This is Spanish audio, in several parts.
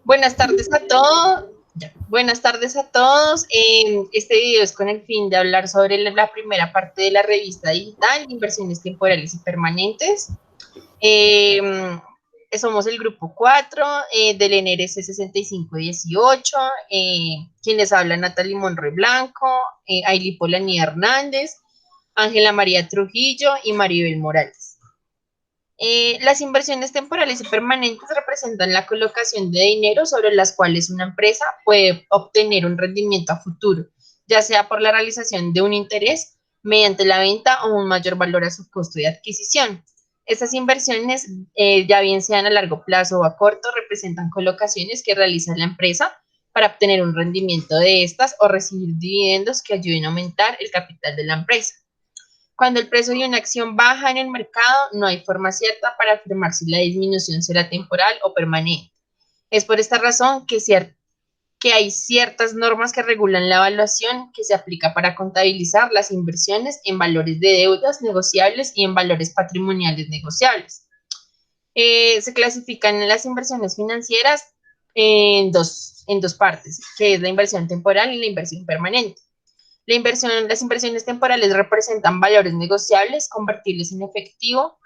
Buenas tardes a todos. Buenas tardes a todos. Este video es con el fin de hablar sobre la primera parte de la revista digital, inversiones temporales y permanentes. Somos el grupo 4 del NRC 6518. Quien les habla, Natalie Monroy Blanco, Ailí Polanía Hernández, Ángela María Trujillo y Maribel Morales. Las inversiones temporales y permanentes representan la colocación de dinero sobre las cuales una empresa puede obtener un rendimiento a futuro, ya sea por la realización de un interés mediante la venta o un mayor valor a su costo de adquisición. Estas inversiones, ya bien sean a largo plazo o a corto, representan colocaciones que realiza la empresa para obtener un rendimiento de estas o recibir dividendos que ayuden a aumentar el capital de la empresa. Cuando el precio de una acción baja en el mercado, no hay forma cierta para afirmar si la disminución será temporal o permanente. Es por esta razón que hay ciertas normas que regulan la evaluación que se aplica para contabilizar las inversiones en valores de deudas negociables y en valores patrimoniales negociables. Se clasifican las inversiones financieras en dos partes, que es la inversión temporal y la inversión permanente. Las inversiones temporales representan valores negociables convertibles en efectivo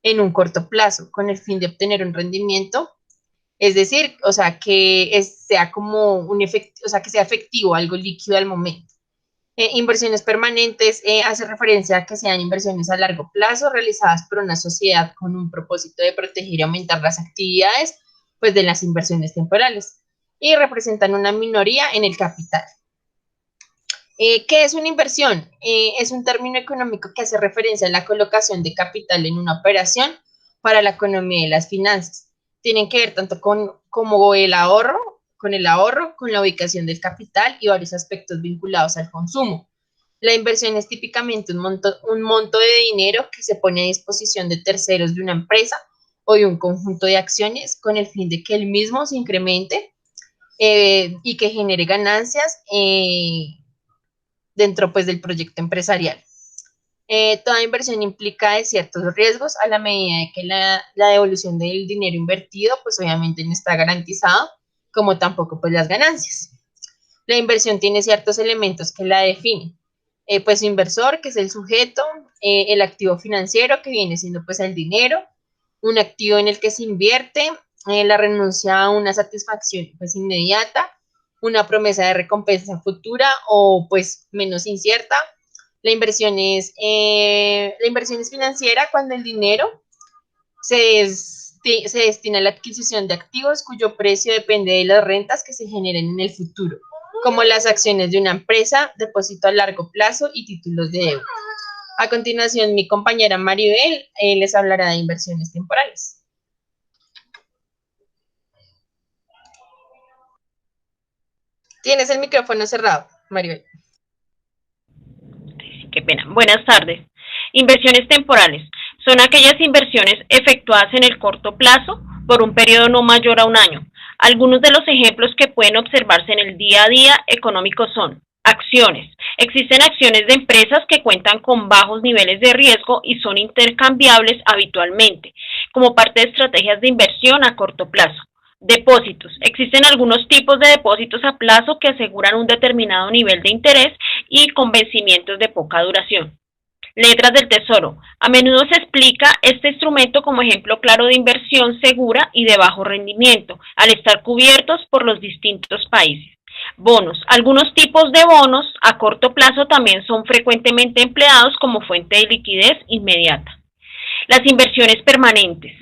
en un corto plazo con el fin de obtener un rendimiento, es decir, que sea como que sea efectivo, algo líquido al momento. Inversiones permanentes hace referencia a que sean inversiones a largo plazo realizadas por una sociedad con un propósito de proteger y aumentar las actividades pues, de las inversiones temporales y representan una minoría en el capital. ¿Qué es una inversión? Es un término económico que hace referencia a la colocación de capital en una operación para la economía y las finanzas. Tienen que ver tanto con el ahorro, con la ubicación del capital y varios aspectos vinculados al consumo. La inversión es típicamente un monto de dinero que se pone a disposición de terceros de una empresa o de un conjunto de acciones con el fin de que el mismo se incremente y que genere ganancias dentro pues del proyecto empresarial. Toda inversión implica de ciertos riesgos a la medida de que la devolución del dinero invertido pues obviamente no está garantizado, como tampoco pues las ganancias. La inversión tiene ciertos elementos que la definen, pues su inversor, que es el sujeto, el activo financiero, que viene siendo pues el dinero, un activo en el que se invierte, la renuncia a una satisfacción pues inmediata, una promesa de recompensa futura o pues menos incierta. La inversión es financiera cuando el dinero se destina a la adquisición de activos cuyo precio depende de las rentas que se generen en el futuro, como las acciones de una empresa, depósito a largo plazo y títulos de deuda. A continuación, mi compañera Maribel les hablará de inversiones temporales. Tienes el micrófono cerrado, Maribel. Qué pena. Buenas tardes. Inversiones temporales son aquellas inversiones efectuadas en el corto plazo por un periodo no mayor a un año. Algunos de los ejemplos que pueden observarse en el día a día económico son acciones. Existen acciones de empresas que cuentan con bajos niveles de riesgo y son intercambiables habitualmente, como parte de estrategias de inversión a corto plazo. Depósitos. Existen algunos tipos de depósitos a plazo que aseguran un determinado nivel de interés y con vencimientos de poca duración. Letras del Tesoro. A menudo se explica este instrumento como ejemplo claro de inversión segura y de bajo rendimiento, al estar cubiertos por los distintos países. Bonos. Algunos tipos de bonos a corto plazo también son frecuentemente empleados como fuente de liquidez inmediata. Las inversiones permanentes.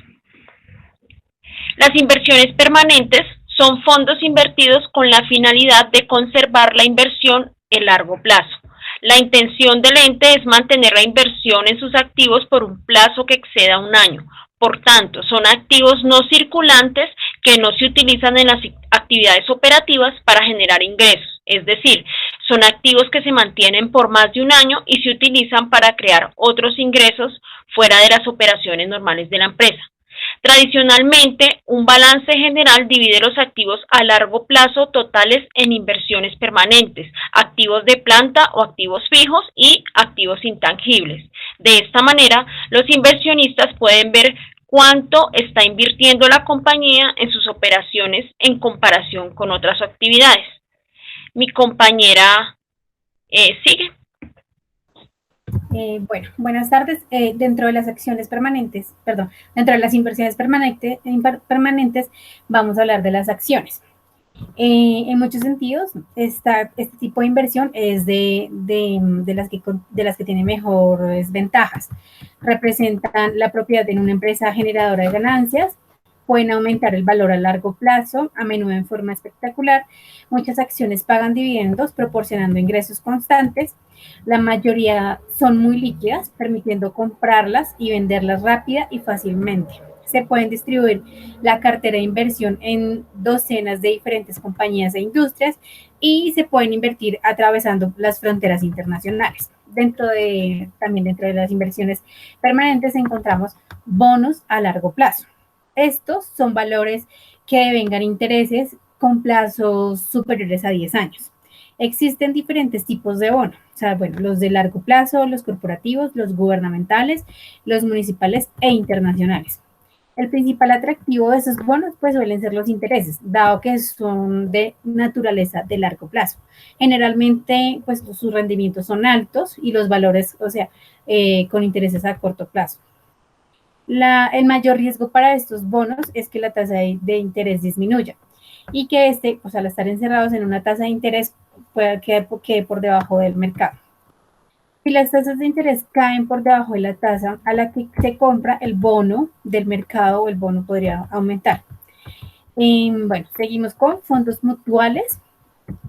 Las inversiones permanentes son fondos invertidos con la finalidad de conservar la inversión en largo plazo. La intención del ente es mantener la inversión en sus activos por un plazo que exceda un año. Por tanto, son activos no circulantes que no se utilizan en las actividades operativas para generar ingresos. Es decir, son activos que se mantienen por más de un año y se utilizan para crear otros ingresos fuera de las operaciones normales de la empresa. Tradicionalmente, un balance general divide los activos a largo plazo totales en inversiones permanentes, activos de planta o activos fijos y activos intangibles. De esta manera, los inversionistas pueden ver cuánto está invirtiendo la compañía en sus operaciones en comparación con otras actividades. Mi compañera sigue. Bueno, buenas tardes. Dentro de las acciones permanentes, perdón, dentro de las inversiones permanentes, vamos a hablar de las acciones. En muchos sentidos, este tipo de inversión es de las que tiene mejores ventajas. Representan la propiedad en una empresa generadora de ganancias, pueden aumentar el valor a largo plazo, a menudo en forma espectacular. Muchas acciones pagan dividendos, proporcionando ingresos constantes. La mayoría son muy líquidas, permitiendo comprarlas y venderlas rápida y fácilmente. Se pueden distribuir la cartera de inversión en docenas de diferentes compañías e industrias y se pueden invertir atravesando las fronteras internacionales. También dentro de las inversiones permanentes encontramos bonos a largo plazo. Estos son valores que devengan intereses con plazos superiores a 10 años. Existen diferentes tipos de bono, o sea, bueno, los de largo plazo, los corporativos, los gubernamentales, los municipales e internacionales. El principal atractivo de esos bonos pues suelen ser los intereses, dado que son de naturaleza de largo plazo. Generalmente pues sus rendimientos son altos y los valores, o sea, con intereses a corto plazo. El mayor riesgo para estos bonos es que la tasa de interés disminuya y que pues al estar encerrados en una tasa de interés, pueda quede por debajo del mercado. Si las tasas de interés caen por debajo de la tasa a la que se compra, el bono del mercado o el bono podría aumentar. Bueno, seguimos con fondos mutuales.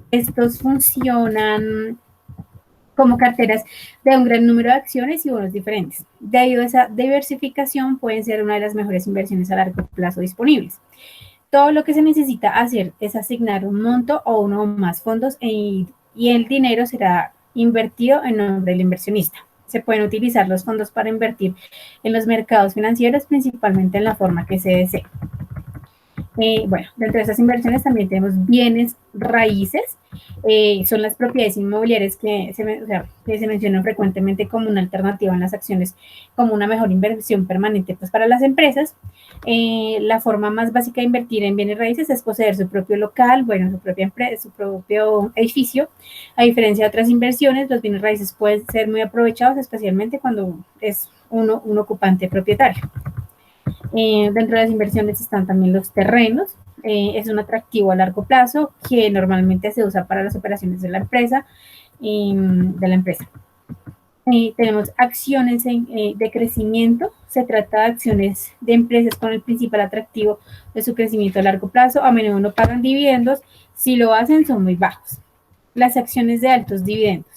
Estos funcionan como carteras de un gran número de acciones y bonos diferentes. Debido a esa diversificación, pueden ser una de las mejores inversiones a largo plazo disponibles. Todo lo que se necesita hacer es asignar un monto o uno o más fondos y el dinero será invertido en nombre del inversionista. Se pueden utilizar los fondos para invertir en los mercados financieros, principalmente en la forma que se desee. Bueno, dentro de esas inversiones también tenemos bienes raíces, son las propiedades inmobiliarias que se mencionan frecuentemente como una alternativa en las acciones, como una mejor inversión permanente pues, para las empresas. La forma más básica de invertir en bienes raíces es poseer su propio local, bueno, su propia empresa, su propio edificio. A diferencia de otras inversiones, los bienes raíces pueden ser muy aprovechados, especialmente cuando es un ocupante propietario. Dentro de las inversiones están también los terrenos. Es un atractivo a largo plazo que normalmente se usa para las operaciones de la empresa. Tenemos acciones de crecimiento. Se trata de acciones de empresas con el principal atractivo de su crecimiento a largo plazo. A menudo no pagan dividendos. Si lo hacen, son muy bajos. Las acciones de altos dividendos.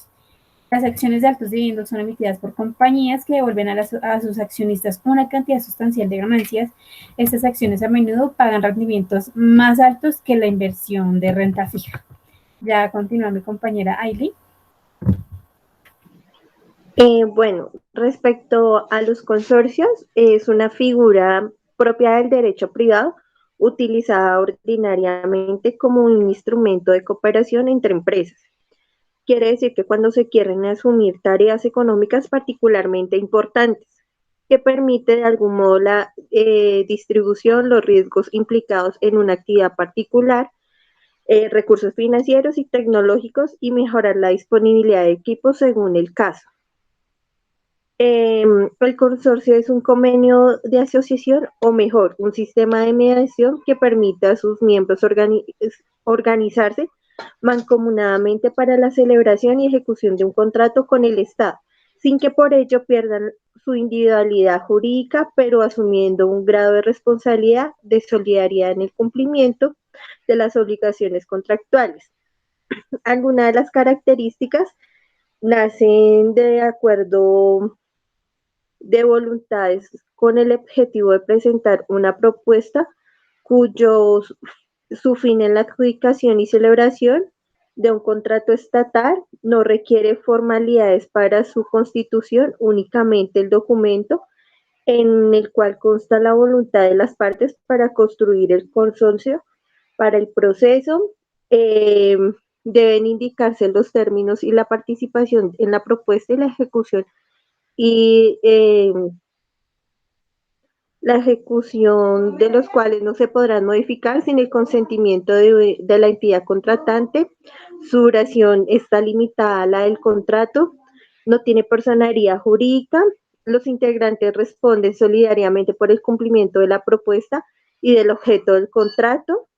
Las acciones de altos dividendos son emitidas por compañías que devuelven a sus accionistas una cantidad sustancial de ganancias. Estas acciones a menudo pagan rendimientos más altos que la inversión de renta fija. Ya continúa mi compañera Aileen. Bueno, respecto a los consorcios, es una figura propia del derecho privado utilizada ordinariamente como un instrumento de cooperación entre empresas. Quiere decir que cuando se quieren asumir tareas económicas particularmente importantes, que permite de algún modo la distribución, los riesgos implicados en una actividad particular, recursos financieros y tecnológicos y mejorar la disponibilidad de equipos según el caso. El consorcio es un convenio de asociación o mejor, un sistema de mediación que permite a sus miembros organizarse mancomunadamente para la celebración y ejecución de un contrato con el Estado, sin que por ello pierdan su individualidad jurídica, pero asumiendo un grado de responsabilidad, de solidaridad en el cumplimiento de las obligaciones contractuales. Algunas de las características nacen de acuerdo de voluntades con el objetivo de presentar una propuesta su fin en la adjudicación y celebración de un contrato estatal no requiere formalidades para su constitución, únicamente el documento en el cual consta la voluntad de las partes para construir el consorcio. Para el proceso deben indicarse los términos y la participación en la propuesta y la ejecución y la ejecución de los cuales no se podrán modificar sin el consentimiento de la entidad contratante. Su duración está limitada a la del contrato, no tiene personería jurídica, los integrantes responden solidariamente por el cumplimiento de la propuesta y del objeto del contrato,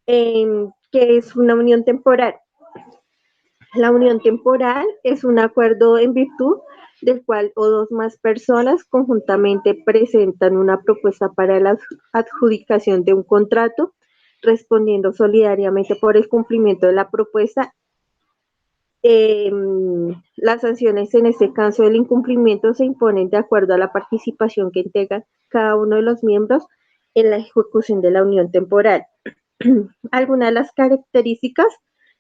que es una unión temporal. La unión temporal es un acuerdo en virtud del cual o dos más personas conjuntamente presentan una propuesta para la adjudicación de un contrato, respondiendo solidariamente por el cumplimiento de la propuesta. Las sanciones en este caso del incumplimiento se imponen de acuerdo a la participación que integra cada uno de los miembros en la ejecución de la unión temporal. Algunas de las características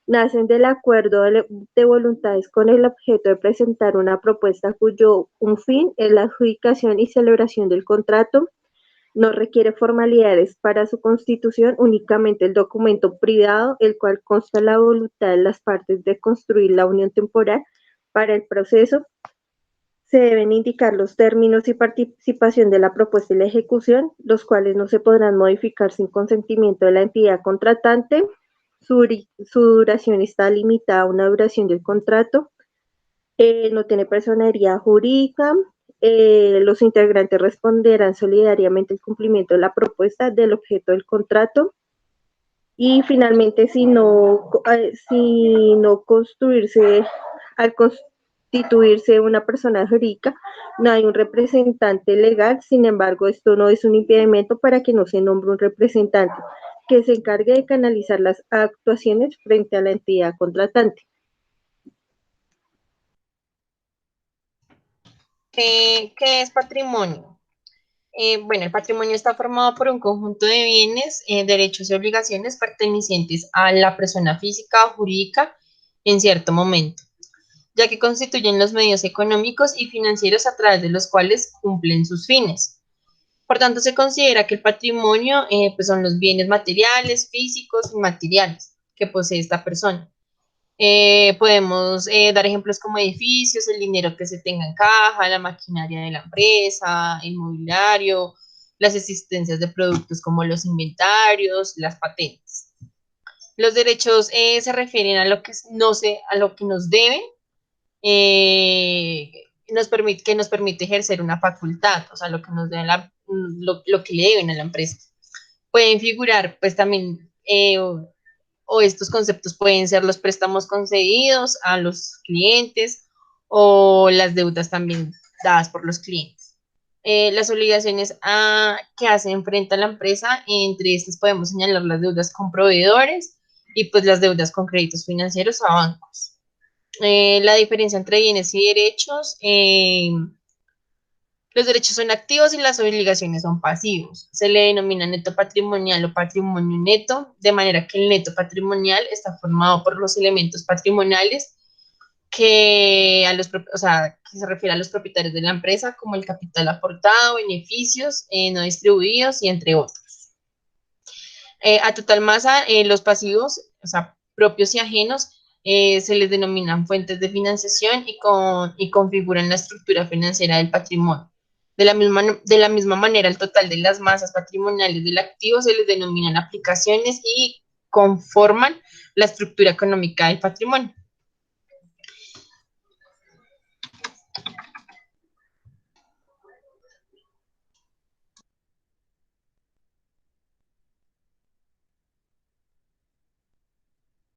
nacen del acuerdo de voluntades con el objeto de presentar una propuesta cuyo un fin es la adjudicación y celebración del contrato. No requiere formalidades para su constitución, únicamente el documento privado, el cual consta la voluntad de las partes de construir la unión temporal. Para el proceso se deben indicar los términos y participación de la propuesta y la ejecución, los cuales no se podrán modificar sin consentimiento de la entidad contratante. Su duración está limitada a una duración del contrato, no tiene personería jurídica, los integrantes responderán solidariamente el cumplimiento de la propuesta del objeto del contrato, y finalmente si no construirse, al constituirse una persona jurídica, no hay un representante legal. Sin embargo, esto no es un impedimento para que no se nombre un representante que se encargue de canalizar las actuaciones frente a la entidad contratante. ¿Qué es patrimonio? Bueno, el patrimonio está formado por un conjunto de bienes, derechos y obligaciones pertenecientes a la persona física o jurídica en cierto momento, ya que constituyen los medios económicos y financieros a través de los cuales cumplen sus fines. Por tanto, se considera que el patrimonio pues son los bienes materiales, físicos y materiales que posee esta persona. Podemos dar ejemplos como edificios, el dinero que se tenga en caja, la maquinaria de la empresa, el mobiliario, las existencias de productos como los inventarios, las patentes. Los derechos se refieren a lo que a lo que nos deben, que nos permite ejercer una facultad, o sea, lo que nos debe lo que le deben a la empresa. Pueden figurar, pues también, o estos conceptos pueden ser los préstamos concedidos a los clientes o las deudas también dadas por los clientes. Las obligaciones que hacen frente a la empresa, entre estas podemos señalar las deudas con proveedores y pues las deudas con créditos financieros a bancos. La diferencia entre bienes y derechos, los derechos son activos y las obligaciones son pasivos. Se le denomina neto patrimonial o patrimonio neto, de manera que el neto patrimonial está formado por los elementos patrimoniales que se refiere a los propietarios de la empresa, como el capital aportado, beneficios no distribuidos y entre otros. A total masa, los pasivos, o sea, propios y ajenos, se les denominan fuentes de financiación y configuran la estructura financiera del patrimonio. De la misma manera, el total de las masas patrimoniales del activo se les denominan aplicaciones y conforman la estructura económica del patrimonio.